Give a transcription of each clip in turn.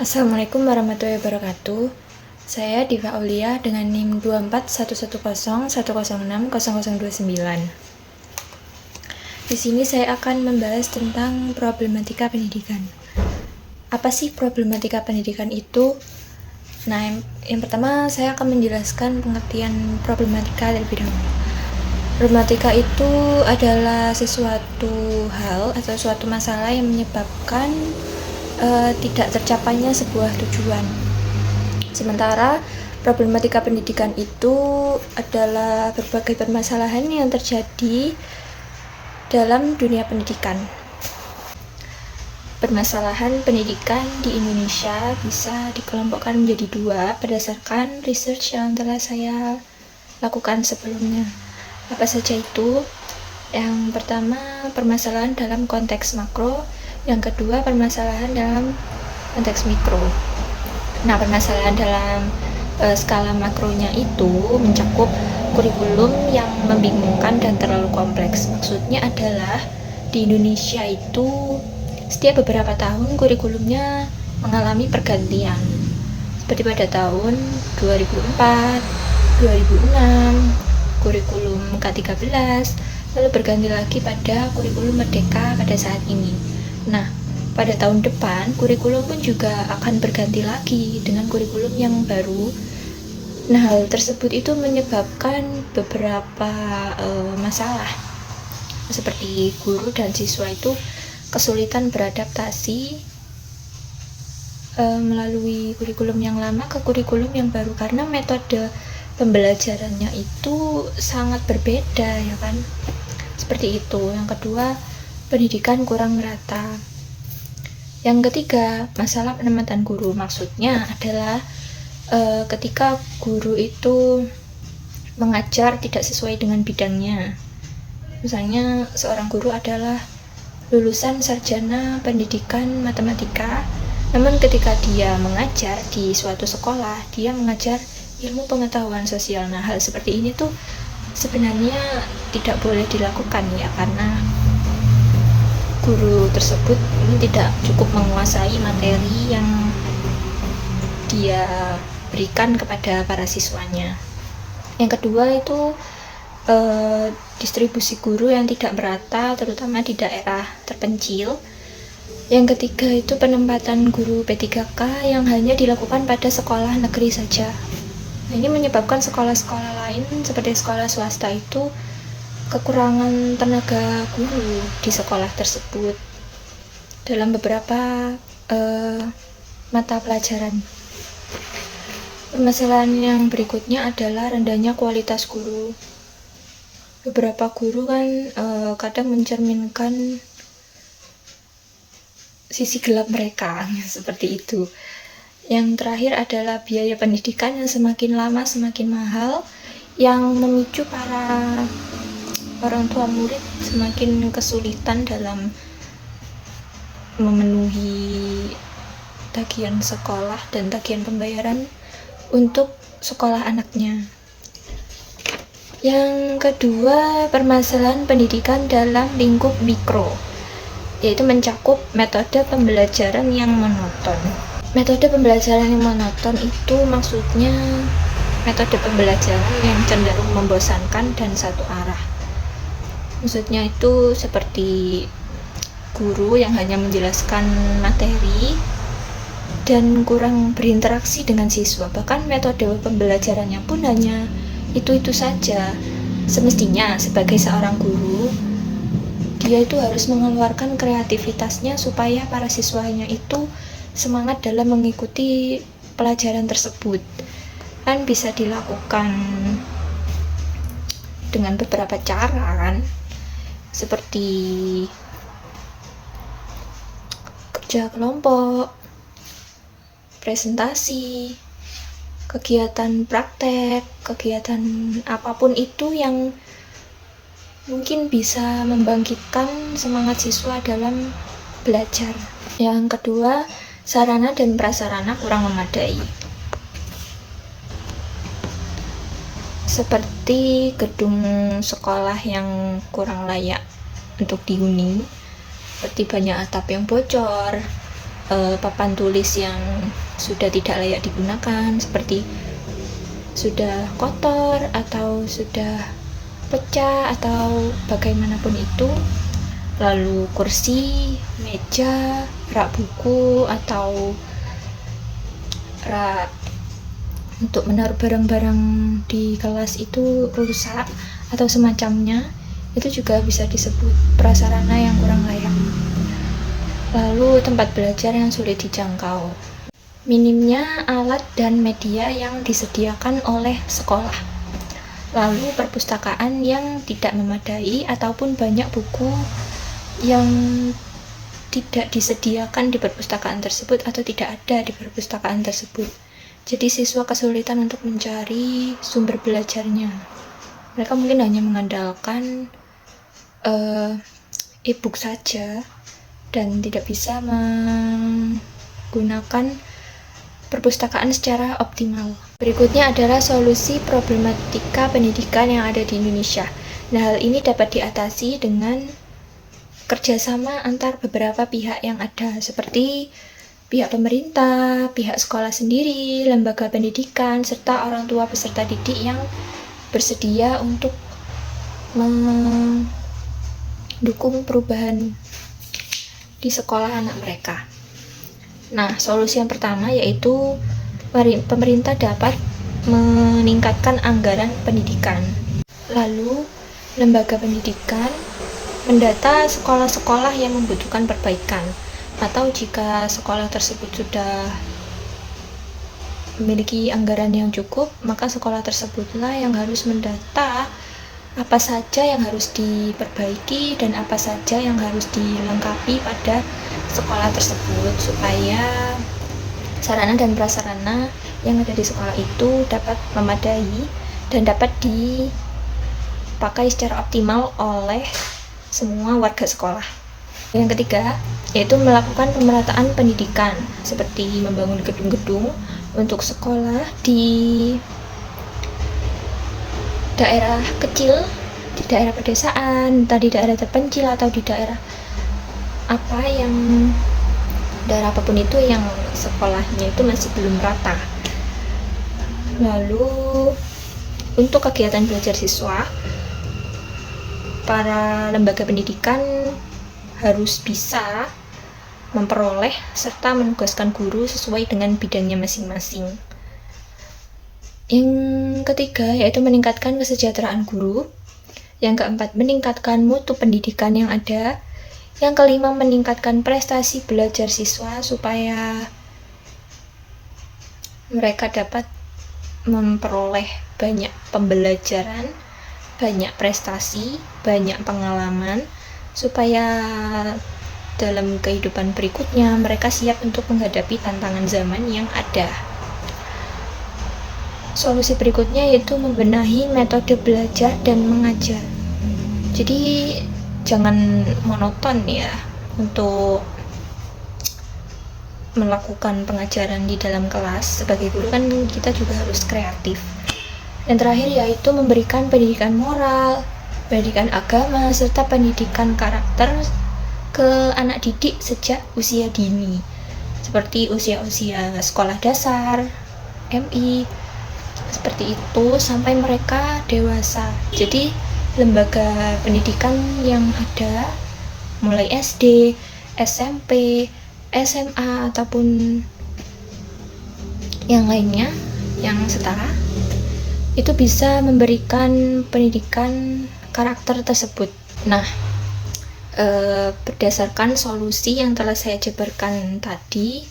Assalamualaikum warahmatullahi wabarakatuh. Saya Diva Aulia dengan NIM 2411101060029. Di sini saya akan membahas tentang problematika pendidikan. Apa sih problematika pendidikan itu? Nah, yang pertama saya akan menjelaskan pengertian problematika terlebih dahulu. Problematika itu adalah sesuatu hal atau suatu masalah yang menyebabkan tidak tercapainya sebuah tujuan. Sementara problematika pendidikan itu adalah berbagai permasalahan yang terjadi dalam dunia pendidikan. Permasalahan pendidikan di Indonesia bisa dikelompokkan menjadi dua berdasarkan research yang telah saya lakukan sebelumnya. Apa saja itu? Yang pertama, permasalahan dalam konteks makro. Yang kedua, permasalahan dalam konteks mikro. Nah, permasalahan dalam skala makronya itu mencakup kurikulum yang membingungkan dan terlalu kompleks. Maksudnya adalah di Indonesia itu setiap beberapa tahun kurikulumnya mengalami pergantian. Seperti pada tahun 2004, 2006, kurikulum K13, lalu berganti lagi pada kurikulum Merdeka pada saat ini. Nah, pada tahun depan kurikulum pun juga akan berganti lagi dengan kurikulum yang baru. Nah, hal tersebut itu menyebabkan beberapa masalah, seperti guru dan siswa itu kesulitan beradaptasi melalui kurikulum yang lama ke kurikulum yang baru karena metode pembelajarannya itu sangat berbeda, ya kan? Seperti itu. Yang kedua, pendidikan kurang merata. Yang ketiga, masalah penempatan guru. Maksudnya adalah ketika guru itu mengajar tidak sesuai dengan bidangnya. Misalnya seorang guru adalah lulusan sarjana pendidikan matematika, namun ketika dia mengajar di suatu sekolah, dia mengajar ilmu pengetahuan sosial. Nah, hal seperti ini tuh sebenarnya tidak boleh dilakukan, ya, karena guru tersebut ini tidak cukup menguasai materi yang dia berikan kepada para siswanya. Yang kedua itu distribusi guru yang tidak merata, terutama di daerah terpencil. Yang ketiga itu penempatan guru P3K yang hanya dilakukan pada sekolah negeri saja. Nah, ini menyebabkan sekolah-sekolah lain seperti sekolah swasta itu kekurangan tenaga guru di sekolah tersebut dalam beberapa mata pelajaran. Permasalahan yang berikutnya adalah rendahnya kualitas guru. Beberapa guru kan kadang mencerminkan sisi gelap mereka, seperti itu. Yang terakhir adalah biaya pendidikan yang semakin lama semakin mahal, yang memicu para orang tua murid semakin kesulitan dalam memenuhi tagihan sekolah dan tagihan pembayaran untuk sekolah anaknya. Yang kedua, permasalahan pendidikan dalam lingkup mikro, yaitu mencakup metode pembelajaran yang monoton. Metode pembelajaran yang monoton itu maksudnya metode pembelajaran yang cenderung membosankan dan satu arah. Maksudnya itu seperti guru yang hanya menjelaskan materi dan kurang berinteraksi dengan siswa. Bahkan metode pembelajarannya pun hanya itu-itu saja. Semestinya sebagai seorang guru, dia itu harus mengeluarkan kreativitasnya supaya para siswanya itu semangat dalam mengikuti pelajaran tersebut. Kan bisa dilakukan dengan beberapa cara, kan? Seperti kerja kelompok, presentasi, kegiatan praktek, kegiatan apapun itu yang mungkin bisa membangkitkan semangat siswa dalam belajar. Yang kedua, sarana dan prasarana kurang memadai. Seperti gedung sekolah yang kurang layak untuk dihuni, seperti banyak atap yang bocor, papan tulis yang sudah tidak layak digunakan, seperti sudah kotor atau sudah pecah atau bagaimanapun itu. Lalu kursi, meja, rak buku atau rak untuk menaruh barang-barang di kelas itu rusak atau semacamnya, itu juga bisa disebut prasarana yang kurang layak. Lalu tempat belajar yang sulit dijangkau, minimnya alat dan media yang disediakan oleh sekolah. Lalu perpustakaan yang tidak memadai ataupun banyak buku yang tidak disediakan di perpustakaan tersebut atau tidak ada di perpustakaan tersebut. Jadi siswa kesulitan untuk mencari sumber belajarnya. Mereka mungkin hanya mengandalkan e-book saja dan tidak bisa menggunakan perpustakaan secara optimal. Berikutnya adalah solusi problematika pendidikan yang ada di Indonesia. Nah, hal ini dapat diatasi dengan kerjasama antar beberapa pihak yang ada, seperti pihak pemerintah, pihak sekolah sendiri, lembaga pendidikan, serta orang tua peserta didik yang bersedia untuk mendukung perubahan di sekolah anak mereka. Nah, solusi yang pertama yaitu pemerintah dapat meningkatkan anggaran pendidikan. Lalu, lembaga pendidikan mendata sekolah-sekolah yang membutuhkan perbaikan, atau jika sekolah tersebut sudah memiliki anggaran yang cukup, maka sekolah tersebutlah yang harus mendata apa saja yang harus diperbaiki dan apa saja yang harus dilengkapi pada sekolah tersebut, supaya sarana dan prasarana yang ada di sekolah itu dapat memadai dan dapat dipakai secara optimal oleh semua warga sekolah. Yang ketiga, yaitu melakukan pemerataan pendidikan, seperti membangun gedung-gedung untuk sekolah di daerah kecil, di daerah pedesaan, entah di daerah terpencil atau di daerah apapun itu yang sekolahnya itu masih belum rata. Lalu untuk kegiatan belajar siswa, para lembaga pendidikan harus bisa memperoleh serta menugaskan guru sesuai dengan bidangnya masing-masing. Yang ketiga yaitu meningkatkan kesejahteraan guru. Yang keempat, meningkatkan mutu pendidikan yang ada. Yang kelima, meningkatkan prestasi belajar siswa supaya mereka dapat memperoleh banyak pembelajaran, banyak prestasi, banyak pengalaman, supaya dalam kehidupan berikutnya mereka siap untuk menghadapi tantangan zaman yang ada. Solusi berikutnya yaitu membenahi metode belajar dan mengajar. Jadi jangan monoton ya untuk melakukan pengajaran di dalam kelas. Sebagai guru kan kita juga harus kreatif. Yang terakhir yaitu memberikan pendidikan moral, pendidikan agama, serta pendidikan karakter ke anak didik sejak usia dini, seperti usia-usia sekolah dasar, MI, seperti itu sampai mereka dewasa. Jadi lembaga pendidikan yang ada mulai SD, SMP, SMA ataupun yang lainnya yang setara itu bisa memberikan pendidikan karakter tersebut. Nah, berdasarkan solusi yang telah saya jabarkan tadi,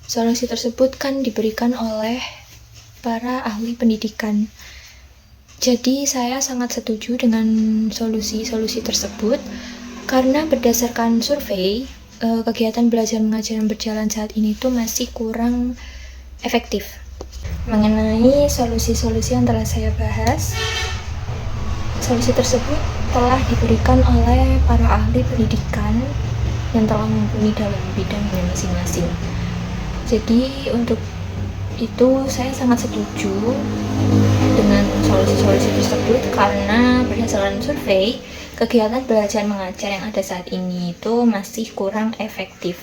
solusi tersebut kan diberikan oleh para ahli pendidikan. Jadi saya sangat setuju dengan solusi-solusi tersebut karena berdasarkan survei, kegiatan belajar mengajar yang berjalan saat ini tuh masih kurang efektif. Mengenai solusi-solusi yang telah saya bahas, solusi tersebut telah diberikan oleh para ahli pendidikan yang telah mumpuni dalam bidangnya masing-masing. Jadi untuk itu saya sangat setuju dengan solusi-solusi tersebut karena berdasarkan survei, kegiatan belajar mengajar yang ada saat ini itu masih kurang efektif.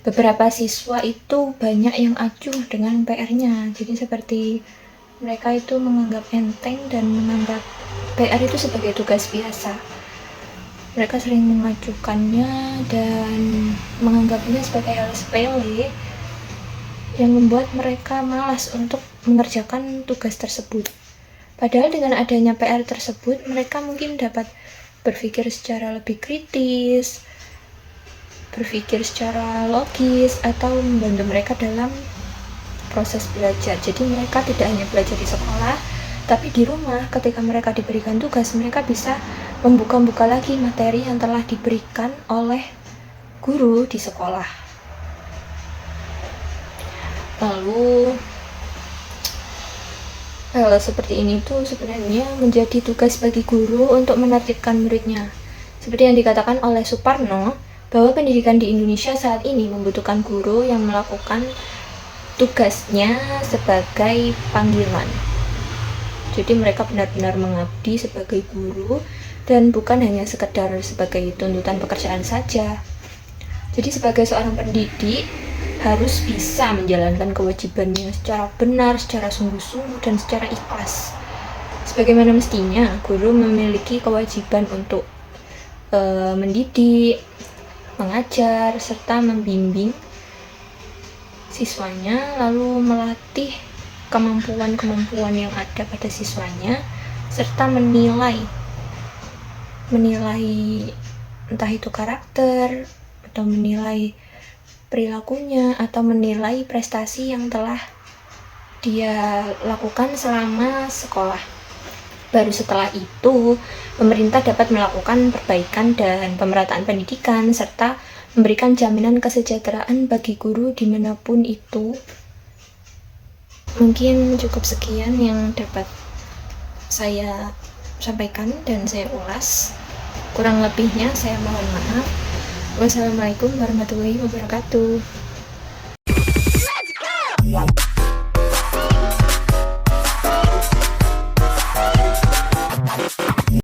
beberapa siswa itu banyak yang acuh dengan PR-nya. Jadi seperti mereka itu menganggap enteng dan menganggap PR itu sebagai tugas biasa. Mereka sering mengacuhkannya dan menganggapnya sebagai hal sepele yang membuat mereka malas untuk mengerjakan tugas tersebut. Padahal dengan adanya PR tersebut, mereka mungkin dapat berpikir secara lebih kritis, berpikir secara logis, atau membantu mereka dalam proses belajar. Jadi mereka tidak hanya belajar di sekolah, tapi di rumah ketika mereka diberikan tugas, mereka bisa membuka-buka lagi materi yang telah diberikan oleh guru di sekolah. Lalu hal seperti ini tuh sebenarnya menjadi tugas bagi guru untuk menertibkan muridnya. Seperti yang dikatakan oleh Suparno, bahwa pendidikan di Indonesia saat ini membutuhkan guru yang melakukan tugasnya sebagai panggilan. Jadi mereka benar-benar mengabdi sebagai guru dan bukan hanya sekedar sebagai tuntutan pekerjaan saja. Jadi sebagai seorang pendidik harus bisa menjalankan kewajibannya secara benar, secara sungguh-sungguh, dan secara ikhlas. Sebagaimana mestinya, guru memiliki kewajiban untuk mendidik, mengajar, serta membimbing siswanya, lalu melatih kemampuan-kemampuan yang ada pada siswanya, serta menilai entah itu karakter, atau menilai perilakunya, atau menilai prestasi yang telah dia lakukan selama sekolah. Baru setelah itu, pemerintah dapat melakukan perbaikan dan pemerataan pendidikan, serta memberikan jaminan kesejahteraan bagi guru dimanapun itu. Mungkin cukup sekian yang dapat saya sampaikan dan saya ulas. Kurang lebihnya saya mohon maaf. Wassalamualaikum warahmatullahi wabarakatuh.